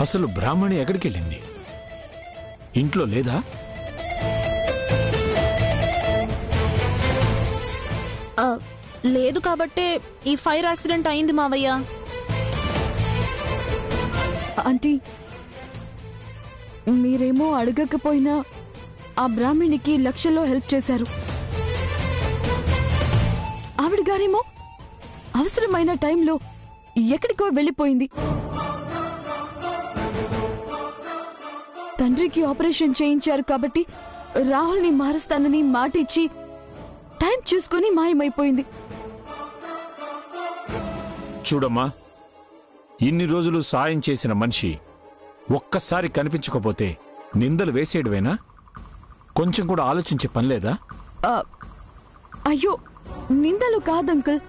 అసలు బ్రాహ్మణి ఎక్కడికెళ్ళింది? ఇంట్లో లేదా? లేదు కాబట్టే ఈ ఫైర్ యాక్సిడెంట్ అయింది మావయ్య. ఆంటీ, మీరేమో అడగకపోయినా ఆ బ్రాహ్మణికి లక్షల్లో హెల్ప్ చేశారు. ఆవిడ గారేమో అవసరమైన టైంలో ఎక్కడికో వెళ్ళిపోయింది. తండ్రికి ఆపరేషన్ చేయించారు కాబట్టి రాహుల్ని మారుస్తానని మాట ఇచ్చి టైం చూసుకొని మాయమైపోయింది. చూడమ్మా, ఇన్ని రోజులు సాయం చేసిన మనిషి ఒక్కసారి కనిపించకపోతే నిందలు వేసేయడమేనా? కొంచెం కూడా ఆలోచించే పనిలేదా? అయ్యో, నిందలు కాదంకుల్.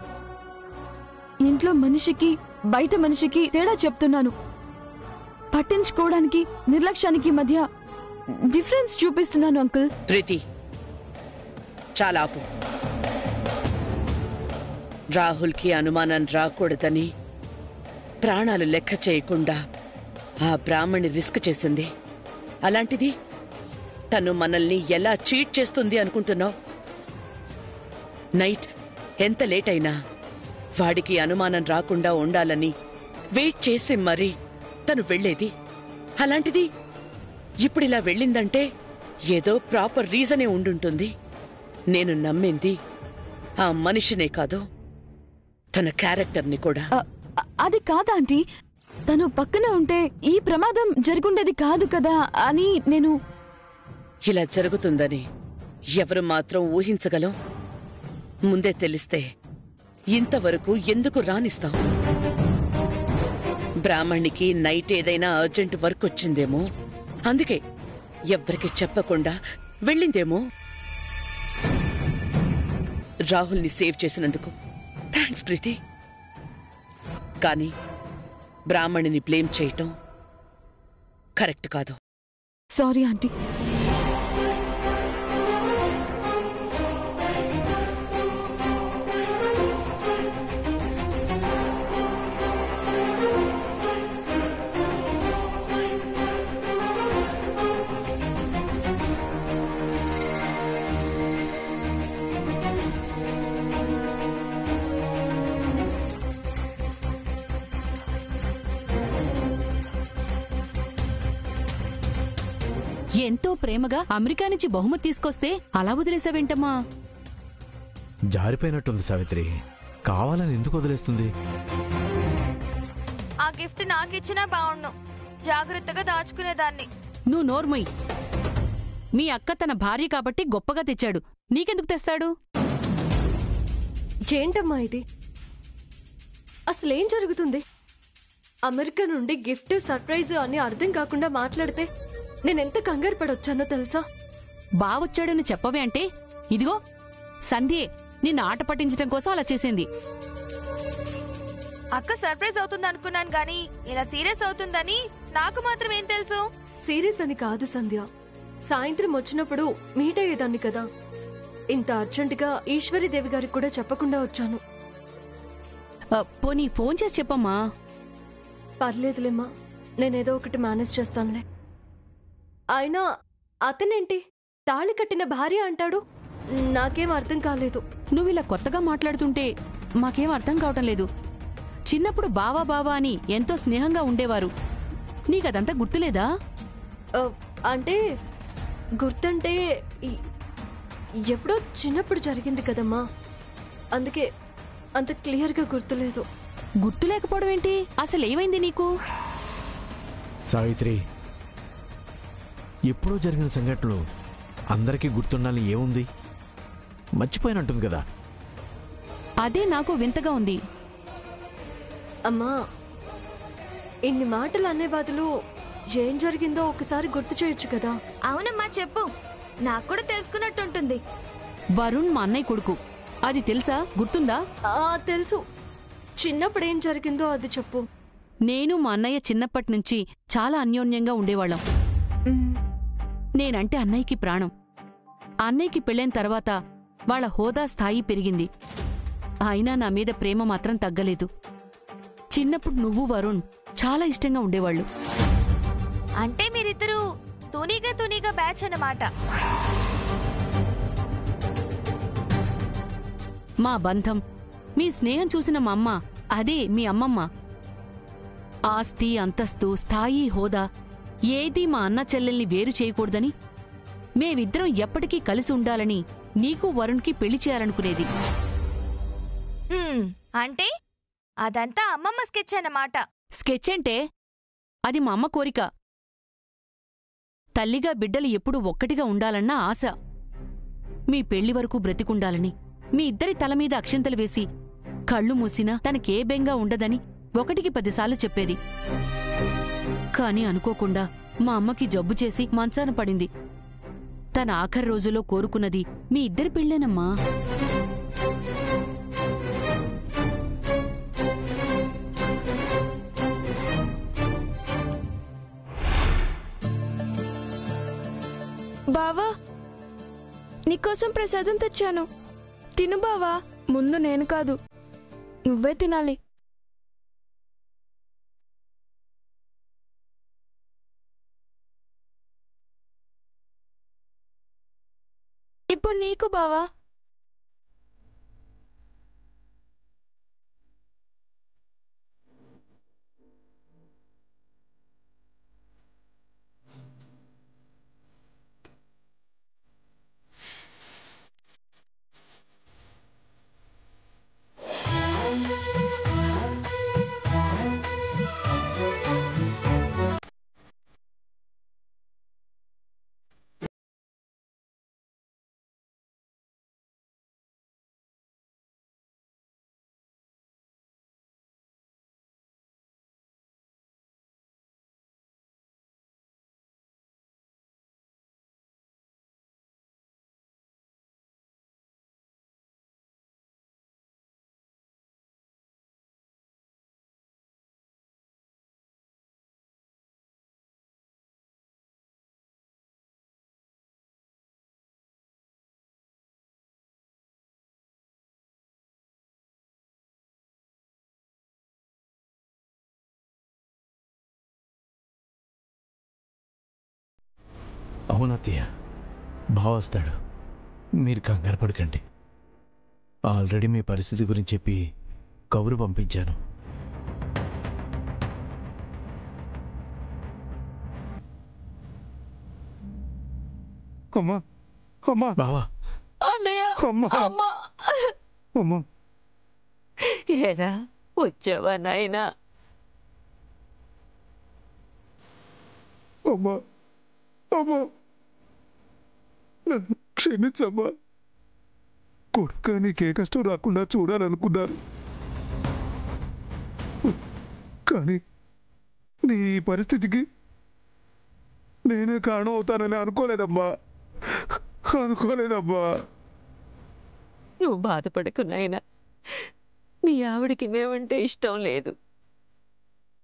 ఇంట్లో మనిషికి బయట మనిషికి తేడా చెప్తున్నాను. పట్టించుకోవడానికి నిర్లక్ష్యానికి మధ్య డిఫరెన్స్ చూపిస్తున్నాను అంకుల్. ప్రీతి, చాలా ఆపు. రాహుల్కి అనుమానం రాకూడదని ప్రాణాలు లెక్క చేయకుండా ఆ బ్రాహ్మణి రిస్క్ చేసింది. అలాంటిది తను మనల్ని ఎలా చీట్ చేస్తుంది అనుకుంటున్నావు? నైట్ ఎంత లేట్ అయినా వాడికి అనుమానం రాకుండా ఉండాలని వెయిట్ చేసి మరీ తను వెళ్లేది. అలాంటిది ఇప్పుడిలా వెళ్ళిందంటే ఏదో ప్రాపర్ రీజనే ఉండుంటుంది. నేను నమ్మింది ఆ మనిషినే కాదు, తన క్యారెక్టర్ని కూడా. అది కాదా ఆంటీ, తను పక్కన ఉంటే ఈ ప్రమాదం జరుగుండేది కాదు కదా అని నేను. ఇలా జరుగుతుందని ఎవరు మాత్రం ఊహించగలం? ముందే తెలిస్తే ఇంతవరకు ఎందుకు రానిస్తాం? బ్రాహ్మణికి నైట్ ఏదైనా అర్జెంట్ వర్క్ వచ్చిందేమో, అందుకే ఎవ్వరికి చెప్పకుండా వెళ్ళిందేమో. రాహుల్ని సేవ్ చేసినందుకు థ్యాంక్స్ ప్రీతి. కానీ బ్రాహ్మణిని బ్లేమ్ చేయటం కరెక్ట్ కాదు. Sorry aunty. ఎంతో ప్రేమగా అమెరికా నుంచి బహుమతి తీసుకొస్తే అలా వదిలేసావేంటమ్మా? జారిపోయినట్టుంది సావిత్రి. కావాలని ఎందుకు వదిలేస్తుంది? ఆ గిఫ్ట్ నాకిచ్చినా బావుండు, జాగ్రత్తగా దాచుకునేదాన్ని. నువ్వు నోర్మొయ్. మీ అక్క తన భార్య కాబట్టి గొప్పగా తెచ్చాడు, నీకెందుకు తెస్తాడు? ఏంటమ్మా ఇది? అసలేం జరుగుతుంది? అమెరికా నుండి గిఫ్ట్ సర్ప్రైజ్ అని అర్థం కాకుండా మాట్లాడితే నేనెంత కంగారు పడొచ్చానో తెలుసా? బావొచ్చాడని చెప్పవే అంటే ఇదిగో సంధ్యే నిన్ను ఆట పట్టించడం కోసం అలా చేసింది. అక్క సర్ప్రైజ్ అవుతుంది అనుకున్నాను గానీ ఇలా సీరియస్ అవుతుందని నాకు మాత్రం ఏం తెలుసు? సీరియస్ అని కాదు సంధ్య, సాయంత్రం వచ్చినప్పుడు మీట్ అయ్యేదాన్ని కదా. ఇంత అర్జెంటుగా ఈశ్వరీదేవి గారికి కూడా చెప్పకుండా వచ్చాను. పోనీ ఫోన్ చేసి చెప్పమ్మా. పర్లేదులేమ్మా, నేనేదో ఒకటి మేనేజ్ చేస్తానులే. అయినా అతనేంటి తాళి కట్టిన భార్య అంటాడు? నాకేం అర్థం కాలేదు. నువ్విలా కొత్తగా మాట్లాడుతుంటే మాకేం అర్థం కావటం లేదు. చిన్నప్పుడు బావా బావా అని ఎంతో స్నేహంగా ఉండేవారు, నీకదంతా గుర్తులేదా? అంటే గుర్తంటే ఎప్పుడో చిన్నప్పుడు జరిగింది కదమ్మా, అందుకే అంత క్లియర్గా గుర్తులేదు. గుర్తు లేకపోవడం ఏంటి? అసలు ఏమైంది నీకు? సావిత్రి, ఎప్పుడో జరిగిన సంఘటనలు అందరికీ గుర్తుండాలని ఏముంది? మర్చిపోయినట్టుంది కదా. అదే నాకు వింతగా ఉంది. అమ్మా, ఇన్ని మాటలు అనే బదులు ఏం జరిగిందో ఒకసారి గుర్తు చేయొచ్చు కదా. అవునమ్మా, చెప్పు, నాకు కూడా తెలుసుకున్నట్టుంటుంది. వరుణ్ మా అన్నయ్య కొడుకు, అది తెలుసా? గుర్తుందా? తెలుసు. చిన్నప్పుడు ఏం జరిగిందో అది చెప్పు. నేను మా అన్నయ్య చిన్నప్పటినుంచి చాలా అన్యోన్యంగా ఉండేవాళ్ళం. నేనంటే అన్నయ్యకి ప్రాణం. అన్నయ్యకి పెళ్ళైన తర్వాత వాళ్ళ హోదా స్థాయి పెరిగింది. అయినా నా మీద ప్రేమ మాత్రం తగ్గలేదు. చిన్నప్పుడు నువ్వు వరుణ్ చాలా ఇష్టంగా ఉండేవాళ్ళు. అంటే మీరిద్దరూ తూనీగా బ్యాచ్ అన్నమాట. మా బంధం, మీ స్నేహం చూసిన మా అమ్మ అదే మీ అమ్మమ్మ. ఆస్తి, అంతస్తు, స్థాయి, హోదా ఏదీ మా అన్న చెల్లెల్ని వేరు చేయకూడదని, మేమిద్దరం ఎప్పటికీ కలిసి ఉండాలని నీకు వరుణ్కి పెళ్లి చేయాలనుకునేది. అంటే అదంతా అమ్మమ్మ స్కెచ్ అన్నమాట. స్కెచ్ అంటే అది మా అమ్మ కోరిక. తల్లిగా బిడ్డలు ఎప్పుడూ ఒక్కటిగా ఉండాలన్న ఆశ. మీ పెళ్లి వరకు బ్రతికుండాలని, మీ ఇద్దరి తలమీద అక్షింతలు వేసి కళ్ళు మూసినా తనకే బెంగా ఉండదని 1కి 10 సార్లు చెప్పేది. కాని అనుకోకుండా మా అమ్మకి జబ్బు చేసి మంచాన పడింది. తన ఆఖరి రోజులో కోరుకున్నది మీ ఇద్దరి పెళ్ళేనమ్మా. బావా, నీకోసం ప్రసాదం తెచ్చాను, తిను బావా. ముందు నేను కాదు, నువ్వే తినాలి. ఇప్పుడు నీకు బావా. అవునత్తయ్య, బావ వస్తాడు, మీరు కంగారు పడకండి. ఆల్రెడీ మీ పరిస్థితి గురించి చెప్పి కబురు పంపించాను. అమ్మా, అమ్మా, బావా, అమ్మా, అమ్మా. ఏరా వచ్చావా నాయనా? అమ్మా, అమ్మా, నన్ను క్షమించమ్మా. కొడుక నీకే కష్టం రాకుండా చూడాలనుకున్నాను, కానీ నీ పరిస్థితికి నేనే కారణం అవుతానని అనుకోలేదమ్మా. నువ్వు బాధపడకు నాయనా. మీ ఆవిడికి మేమంటే ఇష్టం లేదు,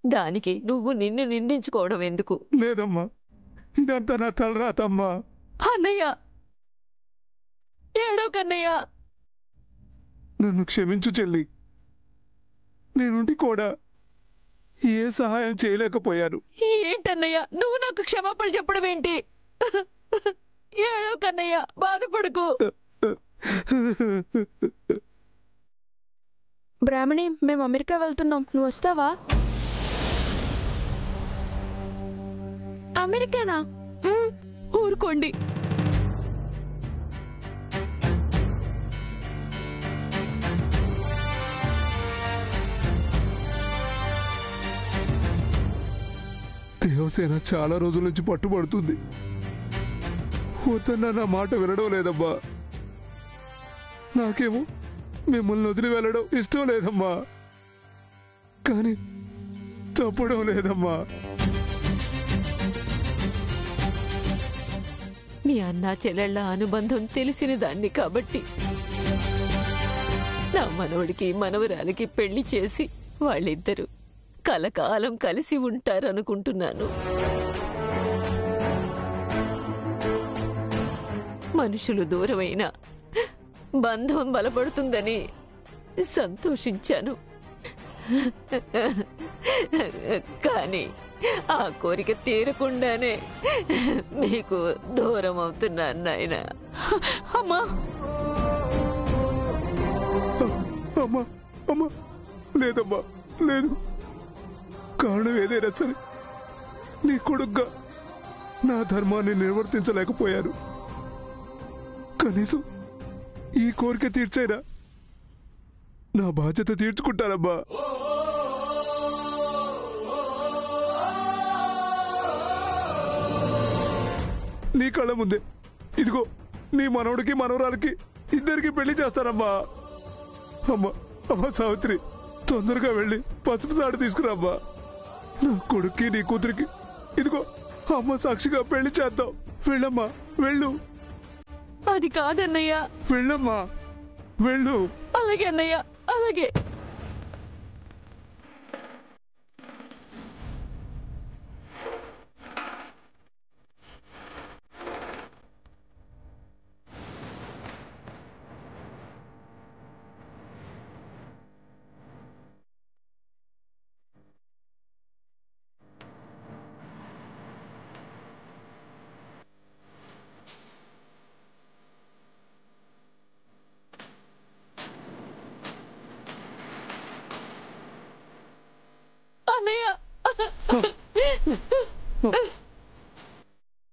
దానికి నువ్వు నిన్ను నిందించుకోవడం ఎందుకు? లేదమ్మా, ఇదంతా నా తలరాతమ్మా. అన్నయ్య, ఏడో కన్నయ్య. నన్ను క్షమించు చెల్లి. నేనుండి కూడా ఏ సహాయం చేయలేకపోయాను. ఏంటన్నయ్య నువ్వు నాకు క్షమాపణ చెప్పడం ఏంటి? ఏడో కన్నయ్య, బాధపడకు. బ్రాహ్మణి, మేము అమెరికా వెళ్తున్నాం, నువ్వు వస్తావా? అమెరికానా? ఊరుకోండి. దేవసేన చాలా రోజుల నుంచి పట్టుబడుతుంది. వద్దన్నా నా మాట వినడం లేదమ్మా. నాకేమో మిమ్మల్ని వదిలి వెళ్ళడం ఇష్టం లేదమ్మా, కానీ తప్పడం లేదమ్మా. మీ అన్నా చెల్లెళ్ళ అనుబంధం తెలిసిన దాన్ని కాబట్టి నా మనవడికి మనవరాలికి పెళ్లి చేసి వాళ్ళిద్దరూ కలకాలం కలిసి ఉంటారనుకుంటున్నాను. మనుషులు దూరమైన బంధం బలపడుతుందని సంతోషించాను, కానీ ఆ కోరిక తీరకుండానే మీకు దూరం అవుతున్నాను నాయన. అమ్మా అమ్మా అమ్మా లేదమ్మా లేదు. కారణం ఏదైనా సరే నీ కొడుగ్గా నా ధర్మాన్ని నిర్వర్తించలేకపోయాను. కనీసం ఈ కోరిక తీర్చైనా నా బాధ్యత తీర్చుకుంటానమ్మా. నీ కళ్ళ ముందే ఇదిగో నీ మనవడికి మనవరాలకి ఇద్దరికి పెళ్లి చేస్తానమ్మా. అమ్మా అమ్మా సావిత్రి, తొందరగా వెళ్ళి పసుపు సాడు తీసుకురామ్మా. నా కొడుక్కి నీ కూతురికి ఇదిగో అమ్మ సాక్షిగా పెళ్లి చేద్దాం. వెళ్ళమ్మా వెళ్ళు. అది కాదన్నయ్య. వెళ్ళమ్మా వెళ్ళు. అలాగే అన్నయ్య అలాగే.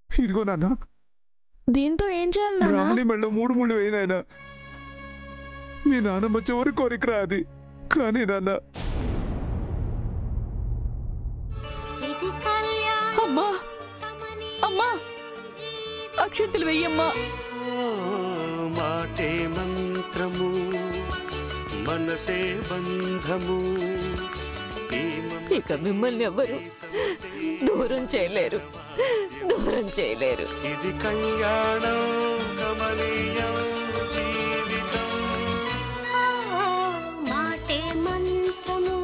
ఇదిగో నాన్న, దీంతో ఏం చేయాలి నాన్న? రాణి మెళ్ళ 3 ముళ్ళు వేయినాయన. మీ నాన్నమ్మ చివరి కోరికరా అది. కానీ నాన్న అమ్మా అమ్మా అక్షంతలు వెయ్యమ్మా. మాటే మంత్రము మనసే బంధము. ఇక మిమ్మల్ని ఎవ్వరు దూరం చేయలేరు, దూరం చేయలేరు. ఇది కళ్యాణం కమనీయం జీవితం. మాటే మంత్రము.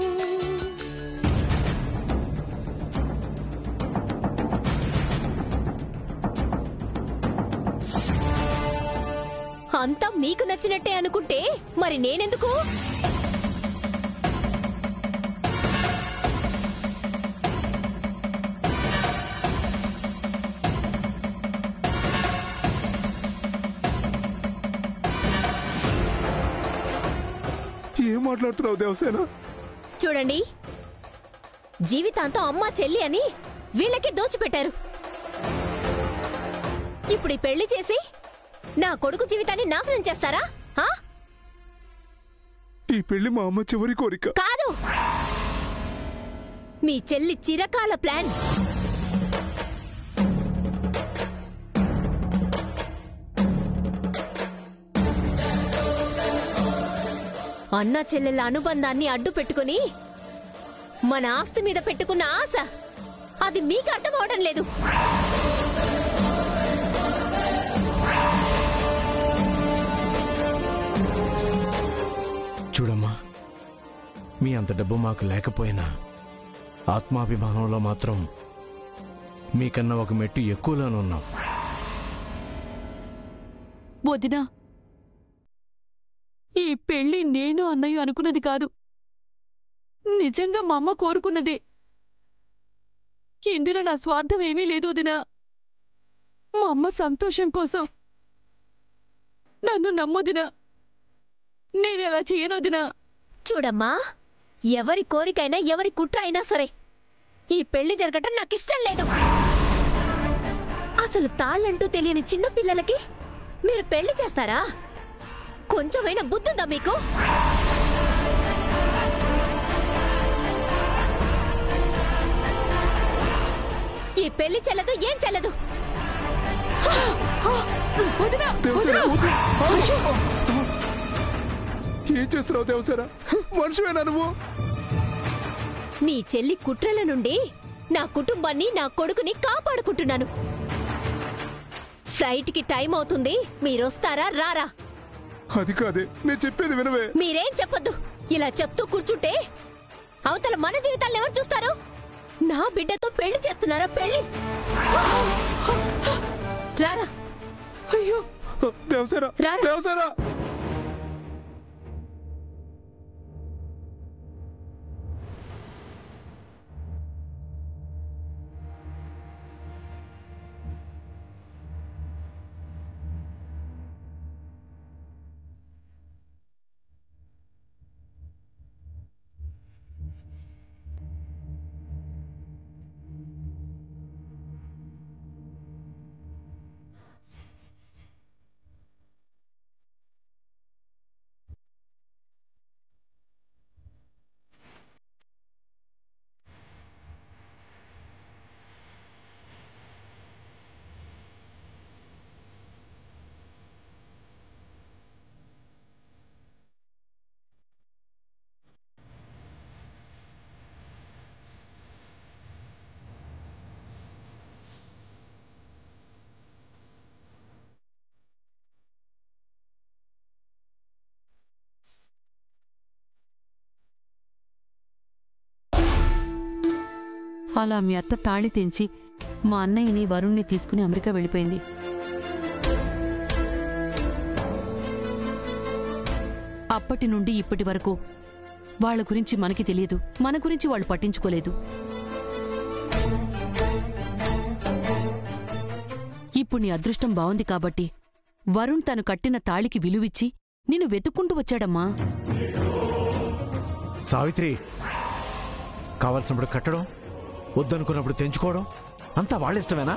అంతా మీకు నచ్చినట్టే అనుకుంటే మరి నేనెందుకు? ఏం మాట్లాడుతున్నావు దేవసేన? చూడండి, జీవితాంతం అమ్మా చెల్లి అని వీళ్ళకి దోచిపెట్టారు. ఇప్పుడు ఈ పెళ్లి చేసి నా కొడుకు జీవితాన్ని నాశనం చేస్తారా? ఈ పెళ్లి మా అమ్మ చివరి కోరిక కాదు, మీ చెల్లి చిరకాల ప్లాన్. అన్నా చెల్లెల అనుబంధాన్ని అడ్డు పెట్టుకుని మన ఆస్తి మీద పెట్టుకున్న ఆశ అది మీకు అర్థం అవడం లేదు. చూడమ్మా, మీ అంత డబ్బు మాకు లేకపోయినా ఆత్మాభిమానంలో మాత్రం మీకన్నా ఒక మెట్టు ఎక్కువలోనే ఉన్నాం. వదినా, ఈ పెళ్లి నేను అన్నయ్య అనుకున్నది కాదు, నిజంగా మా అమ్మ కోరుకున్నదే. ఇందులో నా స్వార్థం ఏమీ లేదు వదినా. మా అమ్మ సంతోషం కోసం నన్ను నమ్మొదినా. నేను ఎలా చేయనొదినా. చూడమ్మా, ఎవరి కోరికైనా ఎవరి కుట్ర అయినా సరే ఈ పెళ్లి జరగటం నాకు ఇష్టం లేదు. అసలు తాళ్ళంటూ తెలియని చిన్న పిల్లలకి మీరు పెళ్లి చేస్తారా? కొంచెమైనా బుద్ధుందా మీకు? ఈ పెళ్లి చెల్లదు, ఏం చెల్లదు. ఏం చేస్తున్నావు దేవసేన? మనిషివేనా నువ్వు? మీ చెల్లి కుట్రల నుండి నా కుటుంబాన్ని, నా కొడుకుని కాపాడుకుంటున్నాను. ఫ్లైట్ కి టైం అవుతుంది, మీరొస్తారా రారా? అది కాదే, నేను చెప్పేది వినవే. మీరేం చెప్పొద్దు. ఇలా చెప్తూ కూర్చుంటే అవతల మన జీవితాలను ఎవరు చూస్తారు? నా బిడ్డతో పెళ్లి చేస్తున్నారా? పెళ్లి రారా. అయ్యో దేవసేన, దేవసేన. అలా మీ అత్త తాళి తెంచి మా అన్నయ్యని వరుణ్ణి తీసుకుని అమెరికా వెళ్ళిపోయింది. అప్పటి నుండి ఇప్పటి వరకు వాళ్ళ గురించి మనకి తెలియదు, మన గురించి వాళ్ళు పట్టించుకోలేదు. ఇప్పుడు నీ అదృష్టం బావుంది కాబట్టి వరుణ్ తను కట్టిన తాళికి విలువిచ్చి నిన్ను వెతుక్కుంటూ వచ్చాడమ్మా. సావిత్రి, కావలసినప్పుడు కట్టడం, వద్దనుకున్నప్పుడు తెంచుకోవడం అంతా వాళ్ళిష్టమేనా?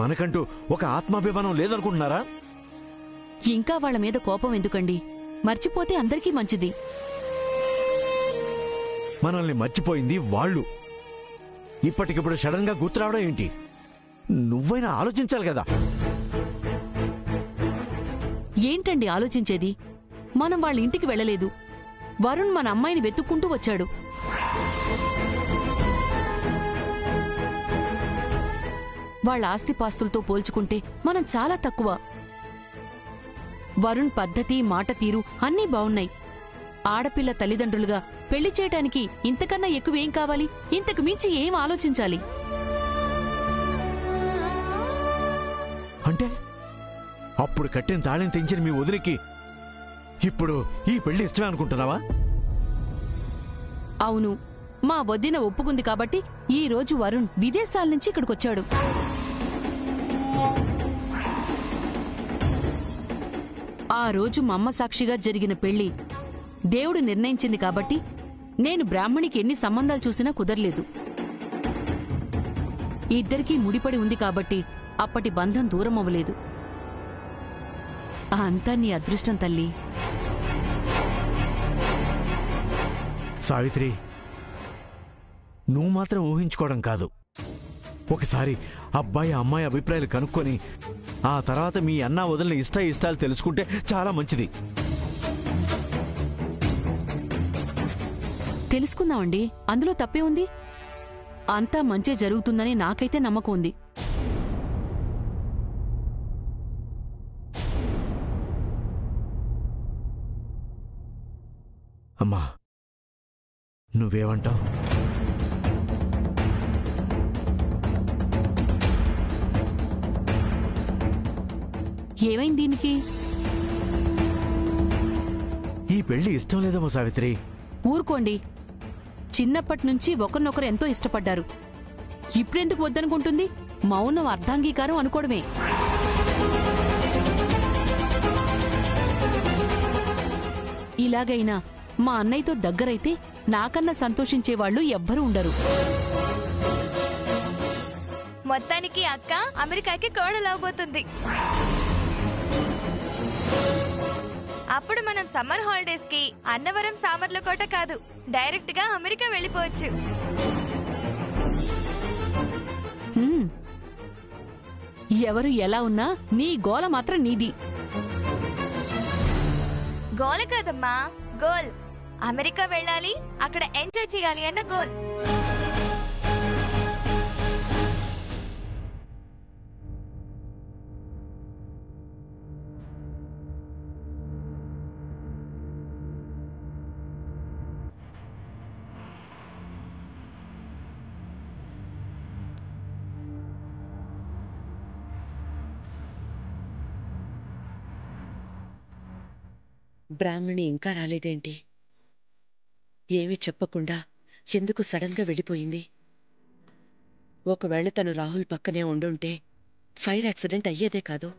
మనకంటూ ఒక ఆత్మాభిమానం లేదనుకుంటున్నారా? ఇంకా వాళ్ళ మీద కోపం ఎందుకండి? మర్చిపోతే అందరికీ మంచిది. మనల్ని మర్చిపోయింది వాళ్ళు. ఇప్పటికిప్పుడు సడన్ గా గుర్తురావడం ఏంటి? నువ్వైనా ఆలోచించాలి కదా. ఏంటండి ఆలోచించేది? మనం వాళ్ళ ఇంటికి వెళ్ళలేదు. వరుణ్ మన అమ్మాయిని వెతుక్కుంటూ వచ్చాడు. వాళ్ళ ఆస్తిపాస్తులతో పోల్చుకుంటే మనం చాలా తక్కువ. వరుణ్ పద్ధతి, మాట తీరు అన్నీ బావున్నాయి. ఆడపిల్ల తల్లిదండ్రులుగా పెళ్లి చేయటానికి ఇంతకన్నా ఎక్కువేం కావాలి? ఇంతకు మించి ఏం ఆలోచించాలి? అంటే అప్పుడు కట్టిన తాళం తెంచిన మీ వదిలికి ఇప్పుడు ఈ పెళ్లి ఇష్టమే అనుకుంటున్నావా? అవును, మా వదిన ఒప్పుకుంది కాబట్టి ఈ రోజు వరుణ్ విదేశాల నుంచి ఇక్కడికొచ్చాడు. ఆ రోజు మా అమ్మ సాక్షిగా జరిగిన పెళ్లి దేవుడు నిర్ణయించింది కాబట్టి నేను బ్రాహ్మణికి ఎన్ని సంబంధాలు చూసినా కుదరలేదు. ఇద్దరికీ ముడిపడి ఉంది కాబట్టి అప్పటి బంధం దూరం అవ్వలేదు. అంతా నీ అదృష్టం తల్లి. సావిత్రి, నువ్వు మాత్రం ఊహించుకోవడం కాదు, ఒకసారి అబ్బాయి అమ్మాయి అభిప్రాయాలు కనుక్కొని ఆ తర్వాత మీ అన్న వదిలిన ఇష్టాలు తెలుసుకుంటే చాలా మంచిది. తెలుసుకుందామండి, అందులో తప్పే ఉంది. అంతా మంచి జరుగుతుందని నాకైతే నమ్మకం ఉంది. అమ్మా, నువ్వేమంటావు? ఏమైంది దీనికి? ఈ పెళ్లి ఇష్టం లేదమ్మా సావిత్రి. ఊరుకోండి, చిన్నప్పటి నుంచి ఒకరినొకరు ఎంతో ఇష్టపడ్డారు. ఇప్పుడెందుకు వద్దనుకుంటుంది? మౌనం అర్ధాంగీకారం అనుకోవడమే. ఇలాగైనా మా అన్నయ్యతో దగ్గరైతే నాకన్నా సంతోషించేవాళ్లు ఎవ్వరూ ఉండరు. మొత్తానికి అక్క అమెరికాకి కోడలవబోతుంది. అప్పుడు మనం సమ్మర్ హాలిడేస్ కి అన్నవరం సామర్లకోట కాదు, డైరెక్ట్ గా అమెరికా వెళ్ళిపోవచ్చు. ఎవరు ఎలా ఉన్నా నీ గోల మాత్రం నీది. గోల్ కాదమ్మా, గోల్. అమెరికా వెళ్ళాలి, అక్కడ ఎంజాయ్ చేయాలి అన్న గోల్. బ్రాహ్మణి ఇంకా రాలేదేంటి? ఏమీ చెప్పకుండా ఎందుకు సడన్గా వెళ్ళిపోయింది? ఒకవేళ తను రాహుల్ పక్కనే ఉండుంటే ఫైర్ యాక్సిడెంట్ అయ్యేదే కాదు.